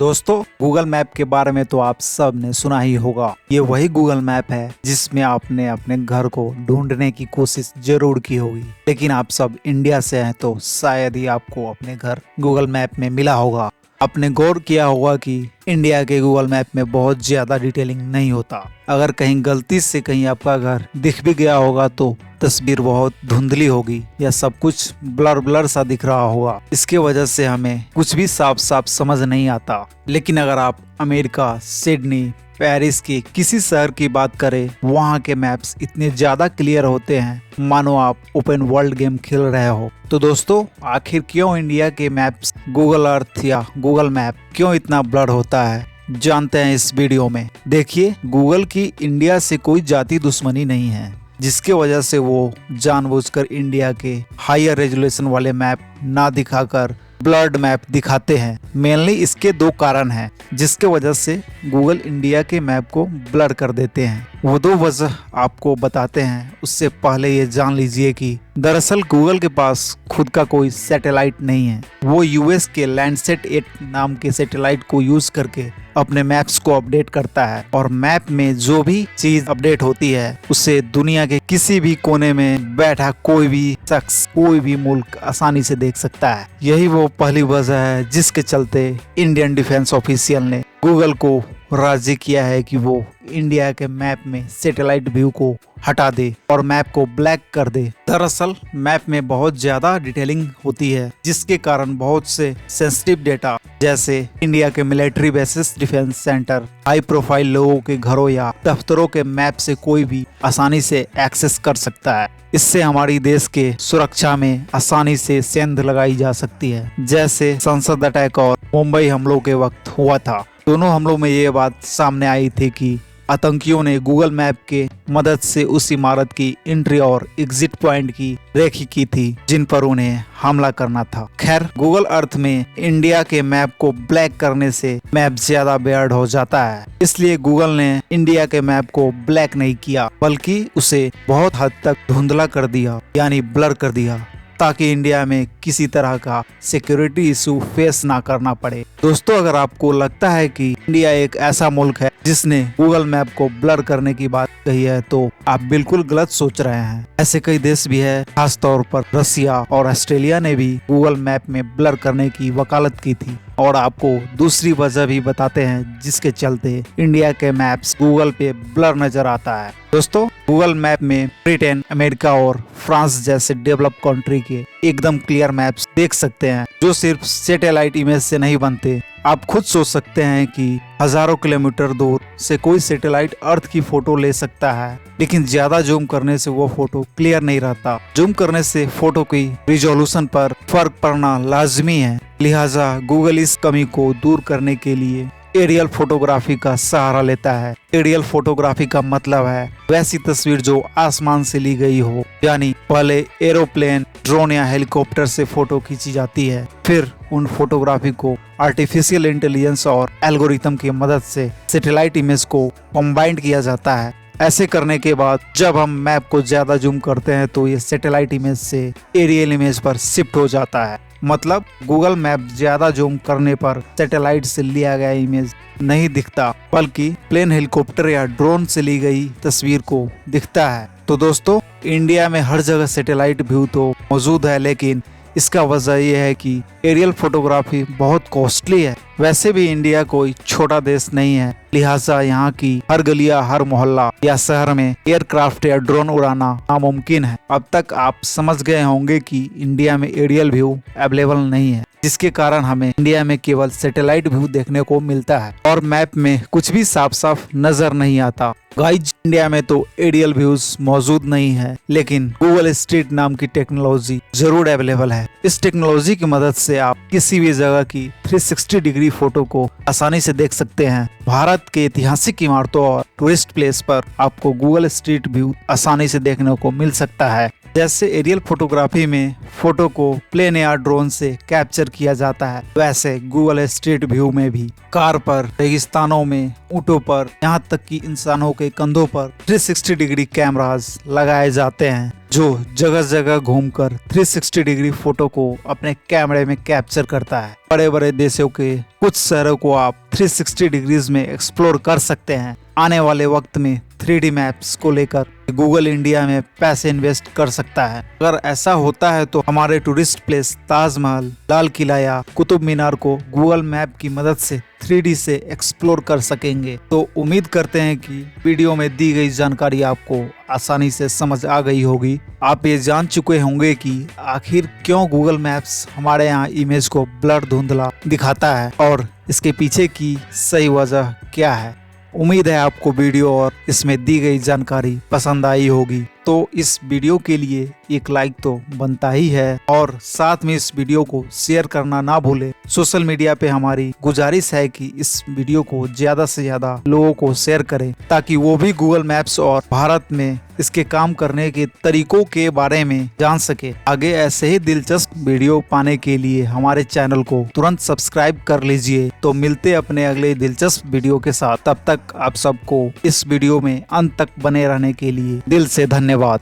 दोस्तों, Google map के बारे में तो आप सब ने सुना ही होगा। ये वही गूगल मैप है जिसमें आपने अपने घर को ढूंढने की कोशिश जरूर की होगी। लेकिन आप सब इंडिया से हैं तो शायद ही आपको अपने घर गूगल मैप में मिला होगा। आपने गौर किया होगा कि इंडिया के गूगल मैप में बहुत ज्यादा डिटेलिंग नहीं होता। अगर कहीं गलती से कहीं आपका घर दिख भी गया होगा तो तस्वीर बहुत धुंधली होगी या सब कुछ ब्लर ब्लर सा दिख रहा होगा। इसके वजह से हमें कुछ भी साफ साफ समझ नहीं आता। लेकिन अगर आप अमेरिका, सिडनी, पेरिस के किसी शहर की बात करें, वहाँ के मैप्स इतने ज्यादा क्लियर होते हैं मानो आप ओपन वर्ल्ड गेम खेल रहे हो। तो दोस्तों, आखिर क्यों इंडिया के मैप्स गूगल अर्थ या गूगल मैप क्यों इतना ब्लर होता है, जानते हैं इस वीडियो में। देखिए, गूगल की इंडिया से कोई जाति दुश्मनी नहीं है, जिसके वजह से वो जानबूझकर इंडिया के हायर रेजोल्यूशन वाले मैप ना दिखाकर ब्लर्ड मैप दिखाते हैं। मेनली इसके दो कारण हैं जिसके वजह से गूगल इंडिया के मैप को ब्लर कर देते हैं। वो दो वजह आपको बताते हैं। उससे पहले ये जान लीजिए कि दरअसल गूगल के पास खुद का कोई सैटेलाइट नहीं है। वो यूएस के लैंडसेट 8 नाम के सैटेलाइट को यूज करके अपने मैप्स को अपडेट करता है, और मैप में जो भी चीज अपडेट होती है उसे दुनिया के किसी भी कोने में बैठा कोई भी शख्स, कोई भी मुल्क आसानी से देख सकता है। यही वो पहली वजह है जिसके चलते इंडियन डिफेंस ऑफिशियल ने गूगल को राजी किया है कि वो इंडिया के मैप में सैटेलाइट व्यू को हटा दे और मैप को ब्लैक कर दे। दरअसल मैप में बहुत ज्यादा डिटेलिंग होती है, जिसके कारण बहुत से सेंसिटिव डेटा जैसे इंडिया के military bases, defence centre, high profile लोगों के घरों या दफ्तरों के मैप से कोई भी आसानी से एक्सेस कर सकता है। इससे हमारी देश के सुरक्षा में आसानी से सेंध लगाई जा सकती है, जैसे संसद अटैक और मुंबई हमलों के वक्त हुआ था। दोनों हमलों में ये बात सामने आई थी कि आतंकियों ने गूगल मैप के मदद से उस इमारत की एंट्री और एग्जिट पॉइंट की रेखी की थी जिन पर उन्हें हमला करना था। खैर, गूगल अर्थ में इंडिया के मैप को ब्लैक करने से मैप ज्यादा ब्लर्ड हो जाता है। इसलिए गूगल ने इंडिया के मैप को ब्लैक नहीं किया, बल्कि उसे बहुत हद तक धुंधला कर दिया, यानी ब्लर कर दिया, ताकि इंडिया में किसी तरह का सिक्योरिटी इशू फेस ना करना पड़े। दोस्तों, अगर आपको लगता है कि इंडिया एक ऐसा मुल्क है जिसने गूगल मैप को ब्लर करने की बात कही है, तो आप बिल्कुल गलत सोच रहे हैं। ऐसे कई देश भी है, खास तौर पर रसिया और ऑस्ट्रेलिया ने भी गूगल मैप में ब्लर करने की वकालत की थी। और आपको दूसरी वजह भी बताते हैं जिसके चलते इंडिया के मैप्स गूगल पे ब्लर नजर आता है। दोस्तों, गूगल मैप में ब्रिटेन, अमेरिका और फ्रांस जैसे डेवलप कंट्री के एकदम क्लियर मैप्स देख सकते हैं, जो सिर्फ सैटेलाइट इमेज से नहीं बनते। आप खुद सोच सकते हैं कि हजारों किलोमीटर दूर से कोई सैटेलाइट अर्थ की फोटो ले सकता है, लेकिन ज्यादा जूम करने से वो फोटो क्लियर नहीं रहता। जूम करने से फोटो की रिजोल्यूशन पर फर्क पड़ना लाजमी है। लिहाजा गूगल इस कमी को दूर करने के लिए एरियल फोटोग्राफी का सहारा लेता है। एरियल फोटोग्राफी का मतलब है वैसी तस्वीर जो आसमान से ली गई हो, यानी पहले एरोप्लेन, ड्रोन या हेलीकॉप्टर से फोटो खींची जाती है, फिर उन फोटोग्राफी को आर्टिफिशियल इंटेलिजेंस और एल्गोरिथम की मदद से सैटेलाइट इमेज को कंबाइंड किया जाता है। ऐसे करने के बाद जब हम मैप को ज्यादा जूम करते हैं तो ये सैटेलाइट इमेज से एरियल इमेज पर शिफ्ट हो जाता है। मतलब गूगल मैप ज्यादा जूम करने पर सैटेलाइट से लिया गया इमेज नहीं दिखता, बल्कि प्लेन, हेलीकॉप्टर या ड्रोन से ली गई तस्वीर को दिखता है। तो दोस्तों, इंडिया में हर जगह सैटेलाइट व्यू तो मौजूद है, लेकिन इसका वजह यह है कि एरियल फोटोग्राफी बहुत कॉस्टली है। वैसे भी इंडिया कोई छोटा देश नहीं है, लिहाजा यहाँ की हर गलियां, हर मोहल्ला या शहर में एयरक्राफ्ट या ड्रोन उड़ाना नामुमकिन है। अब तक आप समझ गए होंगे कि इंडिया में एरियल व्यू अवेलेबल नहीं है, जिसके कारण हमें इंडिया में केवल सैटेलाइट व्यू देखने को मिलता है और मैप में कुछ भी साफ साफ नजर नहीं आता। गाइज, इंडिया में तो एरियल व्यूज मौजूद नहीं है, लेकिन गूगल स्ट्रीट नाम की टेक्नोलॉजी जरूर अवेलेबल है। इस टेक्नोलॉजी की मदद से आप किसी भी जगह की 360 डिग्री फोटो को आसानी से देख सकते हैं। भारत के ऐतिहासिक इमारतों और टूरिस्ट प्लेस पर आपको गूगल स्ट्रीट व्यू आसानी से देखने को मिल सकता है। जैसे एरियल फोटोग्राफी में फोटो को प्लेन या ड्रोन से कैप्चर किया जाता है, वैसे गूगल स्ट्रीट व्यू में भी कार पर, रेगिस्तानों में, ऊँटों पर, यहाँ तक कि इंसानों के कंधों पर 360 डिग्री कैमरास लगाए जाते हैं जो जगह जगह घूमकर 360 डिग्री फोटो को अपने कैमरे में कैप्चर करता है। बड़े बड़े देशों के कुछ शहरों को आप 360 डिग्रीज में एक्सप्लोर कर सकते हैं। आने वाले वक्त में 3D मैप्स को लेकर गूगल इंडिया में पैसे इन्वेस्ट कर सकता है। अगर ऐसा होता है तो हमारे टूरिस्ट प्लेस ताजमहल, लाल किला या कुतुब मीनार को गूगल मैप की मदद से 3D से एक्सप्लोर कर सकेंगे। तो उम्मीद करते हैं कि वीडियो में दी गई जानकारी आपको आसानी से समझ आ गई होगी। आप ये जान चुके होंगे कि आखिर क्यों गूगल मैप्स हमारे यहाँ इमेज को ब्लर धुंधला दिखाता है और इसके पीछे की सही वजह क्या है। उम्मीद है आपको वीडियो और इसमें दी गई जानकारी पसंद आई होगी। तो इस वीडियो के लिए एक लाइक तो बनता ही है और साथ में इस वीडियो को शेयर करना ना भूले। सोशल मीडिया पे हमारी गुजारिश है कि इस वीडियो को ज्यादा से ज्यादा लोगों को शेयर करें ताकि वो भी गूगल मैप्स और भारत में इसके काम करने के तरीकों के बारे में जान सके। आगे ऐसे ही दिलचस्प वीडियो पाने के लिए हमारे चैनल को तुरंत सब्सक्राइब कर लीजिए। तो मिलते अपने अगले दिलचस्प वीडियो के साथ। तब तक आप सबको इस वीडियो में अंत तक बने रहने के लिए दिल से धन्यवाद।